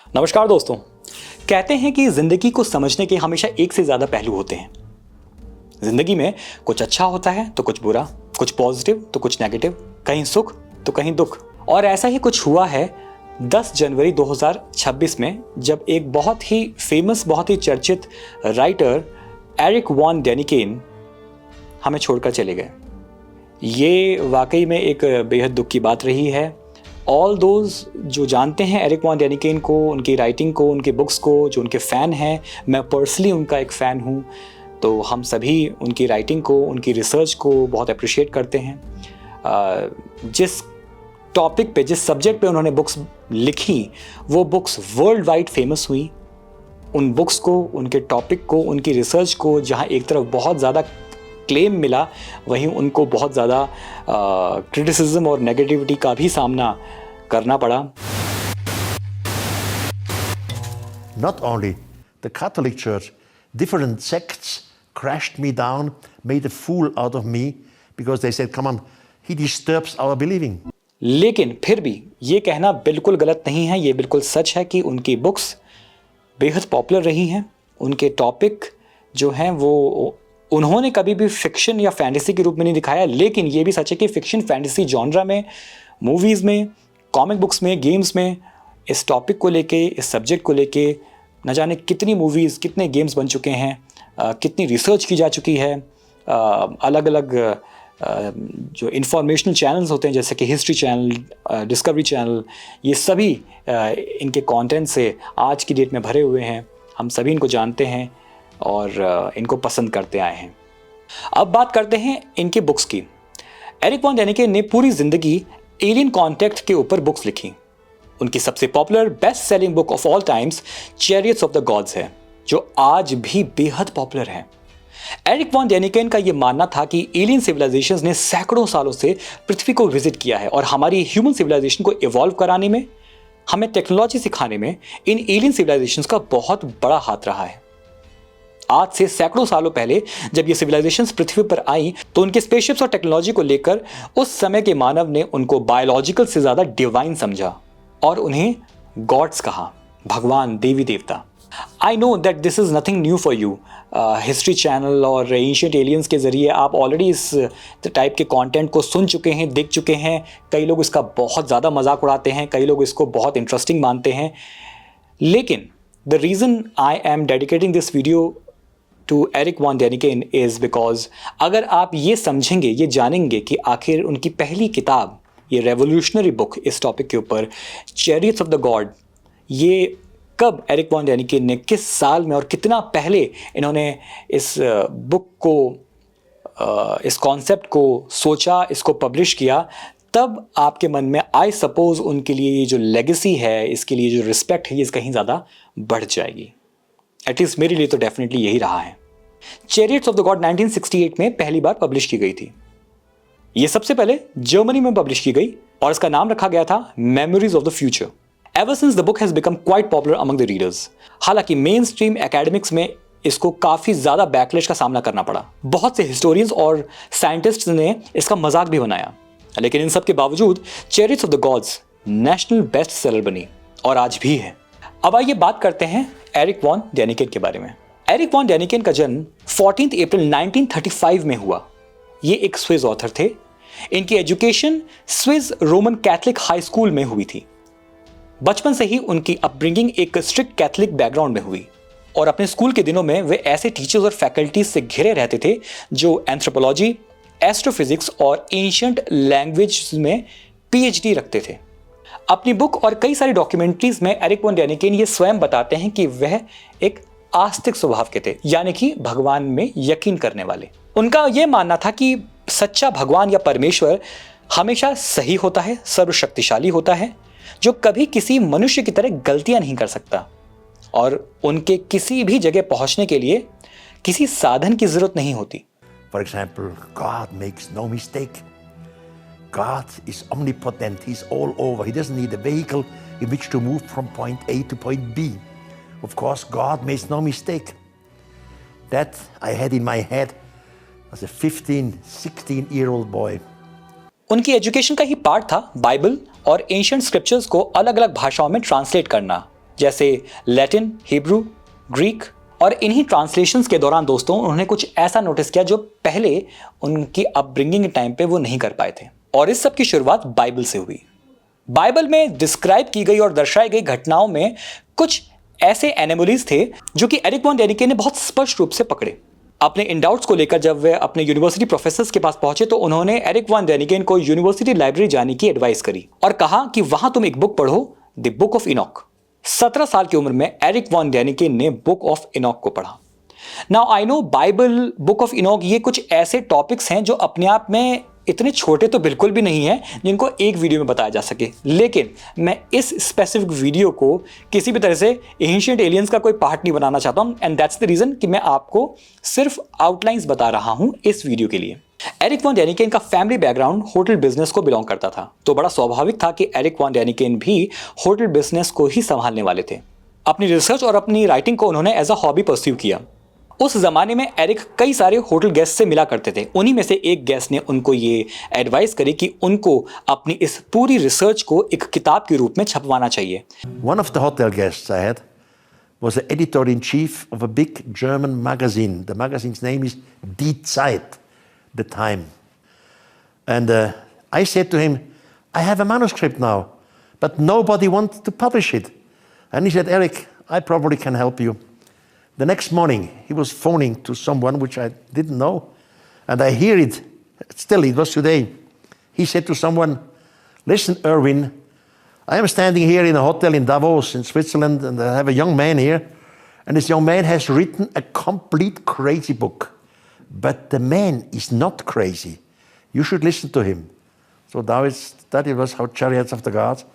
नमस्कार दोस्तों। कहते हैं कि जिंदगी को समझने के हमेशा एक से ज्यादा पहलू होते हैं। जिंदगी में कुछ अच्छा होता है तो कुछ बुरा, कुछ पॉजिटिव तो कुछ नेगेटिव, कहीं सुख तो कहीं दुख। और ऐसा ही कुछ हुआ है 10 जनवरी 2026 में, जब एक बहुत ही फेमस, बहुत ही चर्चित राइटर एरिक वॉन डेनिकेन हमें छोड़कर चले गए। ये वाकई में एक बेहद दुख की बात रही है। ऑल दोज जो जानते हैं एरिक वॉन डेनिकेन को, उनकी राइटिंग को, उनके बुक्स को, जो उनके फ़ैन हैं, मैं पर्सनली उनका एक फ़ैन हूँ, तो हम सभी उनकी राइटिंग को, उनकी रिसर्च को बहुत अप्रिशिएट करते हैं। जिस टॉपिक पे, जिस सब्जेक्ट पे उन्होंने बुक्स लिखी, वो बुक्स वर्ल्ड वाइड फेमस हुई। उन बुक्स को, उनके टॉपिक को, उनकी रिसर्च को जहाँ एक तरफ बहुत ज़्यादा क्लेम मिला, वहीं उनको बहुत ज़्यादा क्रिटिसिज्म और नेगेटिविटी का भी सामना करना पड़ा। Not only the Catholic Church, different sects crashed me down, made a fool out of me because they said, come on, he disturbs our believing. लेकिन फिर भी ये कहना बिल्कुल गलत नहीं है, ये बिल्कुल सच है कि उनकी बुक्स बेहद पॉपुलर रही हैं। उनके टॉपिक जो हैं वो उन्होंने कभी भी फिक्शन या फैंटेसी के रूप में नहीं दिखाया, लेकिन ये भी सच है कि फिक्शन फैंटेसी जॉनरा में, मूवीज़ में, कॉमिक बुक्स में, गेम्स में इस टॉपिक को लेके, इस सब्जेक्ट को लेके न जाने कितनी मूवीज़, कितने गेम्स बन चुके हैं, कितनी रिसर्च की जा चुकी है। अलग अलग जो इंफॉर्मेशनल चैनल्स होते हैं जैसे कि हिस्ट्री चैनल, डिस्कवरी चैनल, ये सभी इनके कंटेंट से आज की डेट में भरे हुए हैं। हम सभी इनको जानते हैं और इनको पसंद करते आए हैं। अब बात करते हैं इनकी बुक्स की। एरिक वॉन डेनिकेन ने पूरी ज़िंदगी एलियन कॉन्टैक्ट के ऊपर बुक्स लिखी। उनकी सबसे popular best selling book of all times chariots of the gods है, जो आज भी बेहद पॉपुलर है। एरिक वॉन डेनिकेन का यह मानना था कि एलियन सिविलाइजेशंस ने सैकड़ों सालों से पृथ्वी को विजिट किया है और हमारी ह्यूमन सिविलाइजेशन को इवॉल्व कराने में, हमें टेक्नोलॉजी सिखाने में इन एलियन सिविलाइजेशंस का बहुत बड़ा हाथ रहा है। आज से सैकड़ों सालों पहले जब ये सिविलाइजेशंस पृथ्वी पर आई, तो उनके स्पेसशिप्स और टेक्नोलॉजी को लेकर उस समय के मानव ने उनको बायोलॉजिकल से ज्यादा डिवाइन समझा और उन्हें गॉड्स कहा, भगवान, देवी देवता। I know that this is nothing new for you. History channel और एंशिएंट एलियंस के जरिए आप ऑलरेडी इस टाइप के कंटेंट को सुन चुके हैं, देख चुके हैं। कई लोग इसका बहुत ज़्यादा मजाक उड़ाते हैं, कई लोग इसको बहुत इंटरेस्टिंग मानते हैं। लेकिन the reason I am dedicating this video to Erich von Daniken is because अगर आप ये समझेंगे, ये जानेंगे कि आखिर उनकी पहली किताब, ये रेवोल्यूशनरी बुक इस टॉपिक के ऊपर, चैरियट्स ऑफ द गॉड, ये कब एरिक वॉन डेनिकेन ने, किस साल में और कितना पहले इन्होंने इस बुक को, इस कॉन्सेप्ट को सोचा, इसको पब्लिश किया, तब आपके मन में आई सपोज उनके लिए ये जो लेगेसी है, इसके लिए जो रिस्पेक्ट है, ये कहीं ज़्यादा बढ़ जाएगी। एटलीस्ट मेरे लिए तो डेफिनेटली यही रहा है। चैरियट्स ऑफ द गॉड 1968 में पहली बार पब्लिश की गई थी। ये सबसे पहले जर्मनी में पब्लिश की गई और इसका नाम रखा गया था memories of the future. Ever since the book has become quite popular among the readers. हालांकि मेन स्ट्रीम एकेडमिक्स में इसको काफी ज्यादा बैकलैश का सामना करना पड़ा। बहुत से हिस्टोरियंस और साइंटिस्ट्स ने इसका मजाक भी बनाया, लेकिन इन सब के बावजूद chariots of the gods national best seller बनी और आज भी है। अब आइए बात करते हैं एरिक वॉन डेनिकेन के बारे में। एरिक वॉन डेनिकेन का जन्म 14 अप्रैल 1935 में हुआ। ये एक स्विस ऑथर थे। इनकी education Swiss Roman Catholic high school में हुई थी। बचपन से ही उनकी अपब्रिंगिंग एक स्ट्रिक्ट कैथलिक बैकग्राउंड में हुई और अपने स्कूल के दिनों में वे ऐसे टीचर्स और फैकल्टीज से घिरे रहते थे जो एंथ्रोपोलॉजी, एस्ट्रोफिजिक्स और एंशिएंट लैंग्वेज में पीएचडी रखते थे। अपनी बुक और कई सारी डॉक्यूमेंट्रीज में एरिक वॉन डेनिकेन ये स्वयं बताते हैं कि वह एक आस्तिक स्वभाव के थे, यानी कि भगवान में यकीन करने वाले। उनका यह मानना था कि सच्चा भगवान या परमेश्वर हमेशा सही होता है, सर्वशक्तिशाली होता है, जो कभी किसी मनुष्य की तरह गलतियां नहीं कर सकता और उनके किसी भी जगह पहुंचने के लिए किसी साधन की जरूरत नहीं होती। For example, God makes no mistake. God is omnipotent. He's all over. He doesn't need a vehicle in which to move from point A to point B. Of course, God makes no mistake. That I had in my head as a 15, 16-year-old boy. उनकी education का ही part था Bible और ancient scriptures को अलग अलग भाषाओं में translate करना। जैसे लैटिन, हिब्रू, ग्रीक। और इन्हीं ट्रांसलेशंस के दौरान दोस्तों उन्होंने कुछ ऐसा नोटिस किया जो पहले उनकी अपब्रिंगिंग के टाइम पे वो नहीं कर पाए थे। और इस सब की शुरुआत बाइबल से हुई। बाइबल में डिस्क्राइब की गई और दर्शाई गई घटनाओं में कुछ ऐसे एनोमलीज थे जो कि एरिक वॉन डेनिकेन ने बहुत स्पष्ट रूप से पकड़े। अपने इन डाउट्स को लेकर जब वे अपने यूनिवर्सिटी प्रोफेसर्स के पास पहुंचे तो उन्होंने एरिक वॉन डेनिकेन को यूनिवर्सिटी लाइब्रेरी जाने की एडवाइस करी और कहा कि वहां तुम एक बुक पढ़ो, द बुक ऑफ इनॉक। 17 साल की उम्र में एरिक वॉन डेनिकेन ने बुक ऑफ इनॉक को पढ़ा। Now I know Bible, book of Enoch, ये कुछ ऐसे टॉपिक्स हैं जो अपने आप में इतने छोटे तो बिल्कुल भी नहीं है जिनको एक वीडियो में बताया जा सके, लेकिन मैं इस स्पेसिफिक वीडियो को किसी भी तरह से एंशिएंट एलियंस का कोई पार्ट नहीं बनाना चाहता हूं एंड दैट्स द रीजन कि मैं आपको सिर्फ आउटलाइंस बता रहा हूं इस वीडियो के लिए। एरिक वॉन डेनिकेन का फैमिली बैकग्राउंड होटल बिजनेस को बिलोंग करता था, तो बड़ा स्वाभाविक था कि एरिक वॉन डेनिकेन भी होटल बिजनेस को ही संभालने वाले थे। अपनी रिसर्च और अपनी राइटिंग को उन्होंने एज अ हॉबी परस्यू किया। उस जमाने में एरिक कई सारे होटल गेस्ट से मिला करते थे। उन्हीं में से एक गेस्ट ने उनको ये एडवाइस करी कि उनको अपनी इस पूरी रिसर्च को एक किताब के रूप में छपवाना चाहिए। One of the hotel guests I had was the editor-in-chief of a big German magazine. The magazine's name is Die Zeit, the Time. And I said to him, I have a manuscript now, but nobody wants to publish it. And he said, Eric, I probably can help you. The next morning, he was phoning to someone which I didn't know, and I hear it, still, it was today. He said to someone, listen, Erwin, I am standing here in a hotel in Davos in Switzerland, and I have a young man here, and this young man has written a complete crazy book. But the man is not crazy. You should listen to him. So that was how Chariots of the Gods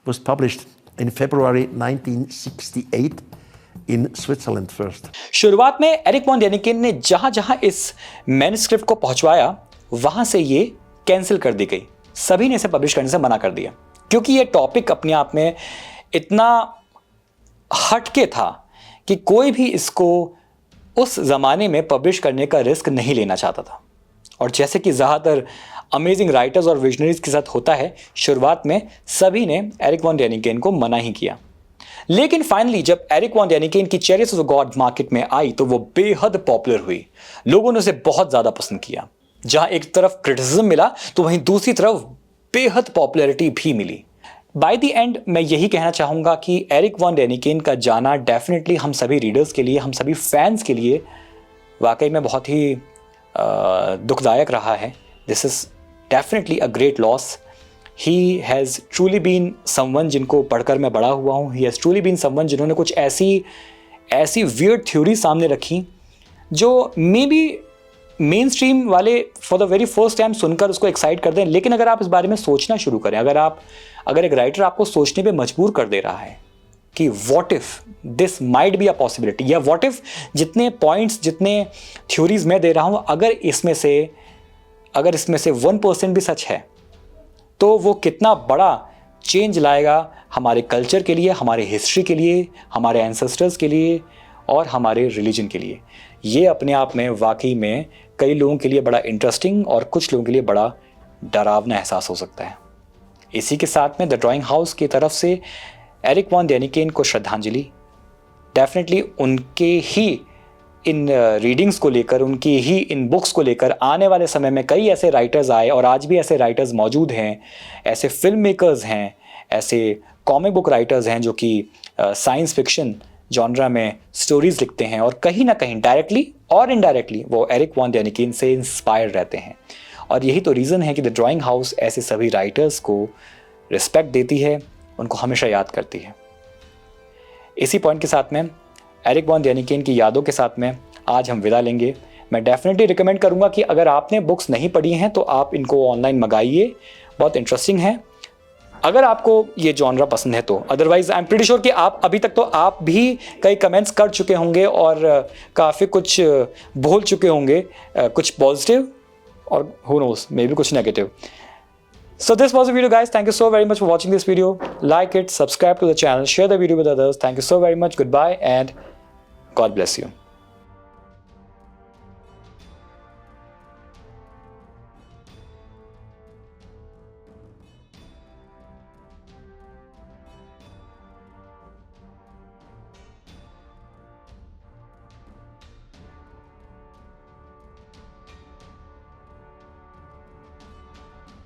was published in February 1968. In Switzerland first. शुरुआत में Eric von Däniken ने जहां जहां इस manuscript को पहुंचवाया वहां से ये कैंसिल कर दी गई। सभी ने इसे पब्लिश करने से मना कर दिया क्योंकि ये टॉपिक अपने आप में इतना हटके था कि कोई भी इसको उस जमाने में पब्लिश करने का रिस्क नहीं लेना चाहता था। और जैसे कि ज़्यादातर अमेजिंग राइटर्स और विजनरीज के साथ होता है, शुरुआत में सभी ने एरिक वॉन डेनिकेन को मना ही किया। लेकिन फाइनली जब एरिक वॉन डेनिकेन की chariots of the God market में आई तो वो बेहद पॉपुलर हुई। लोगों ने उसे बहुत ज़्यादा पसंद किया। जहां एक तरफ क्रिटिसिज्म मिला तो वहीं दूसरी तरफ बेहद पॉपुलैरिटी भी मिली। बाय द एंड मैं यही कहना चाहूँगा कि एरिक वॉन डेनिकेन का जाना डेफिनेटली हम सभी रीडर्स के लिए, हम सभी फैंस के लिए वाकई में बहुत ही दुखदायक रहा है। This is definitely a great loss. He has truly been someone जिनको पढ़कर मैं बड़ा हुआ हूँ। He has truly been someone जिन्होंने कुछ ऐसी weird theory सामने रखी जो मे बी मेन स्ट्रीम वाले for the very first time सुनकर उसको एक्साइट कर दें, लेकिन अगर आप इस बारे में सोचना शुरू करें, अगर एक राइटर आपको सोचने पे मजबूर कर दे रहा है कि what if this might be a possibility, या व्हाट इफ जितने पॉइंट्स, जितने थ्योरीज मैं दे रहा हूँ, अगर इसमें से 1% भी सच है तो वो कितना बड़ा चेंज लाएगा हमारे कल्चर के लिए, हमारे हिस्ट्री के लिए, हमारे एंसेस्टर्स के लिए और हमारे रिलीजन के लिए। ये अपने आप में वाकई में कई लोगों के लिए बड़ा इंटरेस्टिंग और कुछ लोगों के लिए बड़ा डरावना एहसास हो सकता है। इसी के साथ में द ड्राइंग हाउस की तरफ से एरिक वॉन डेनिकेन को श्रद्धांजलि। डेफिनेटली उनके ही इन रीडिंग्स को लेकर, उनकी ही इन बुक्स को लेकर आने वाले समय में कई ऐसे राइटर्स आए और आज भी ऐसे राइटर्स मौजूद हैं, ऐसे फिल्म मेकर्स हैं, ऐसे कॉमिक बुक राइटर्स हैं जो कि साइंस फिक्शन जॉनरा में स्टोरीज लिखते हैं और कहीं ना कहीं डायरेक्टली और इनडायरेक्टली वो एरिक वॉन डेनिकेन से इंस्पायर रहते हैं। और यही तो रीज़न है कि द ड्राइंग हाउस ऐसे सभी राइटर्स को रिस्पेक्ट देती है, उनको हमेशा याद करती है। इसी पॉइंट के साथ में एरिक वॉन डेनिकेन की यादों के साथ में आज हम विदा लेंगे। मैं डेफिनेटली रिकमेंड करूंगा कि अगर आपने बुक्स नहीं पढ़ी हैं तो आप इनको ऑनलाइन मंगाइए, बहुत इंटरेस्टिंग है अगर आपको ये जॉनरा पसंद है तो। Otherwise I am pretty sure कि आप अभी तक तो आप भी कई कमेंट्स कर चुके होंगे और काफ़ी कुछ बोल चुके होंगे, कुछ पॉजिटिव और who knows मे बी कुछ negative. So this was the video guys. Thank you so very much for watching this video. Like it, subscribe to the channel, share the video with others. Thank you so very much. Goodbye and God bless you.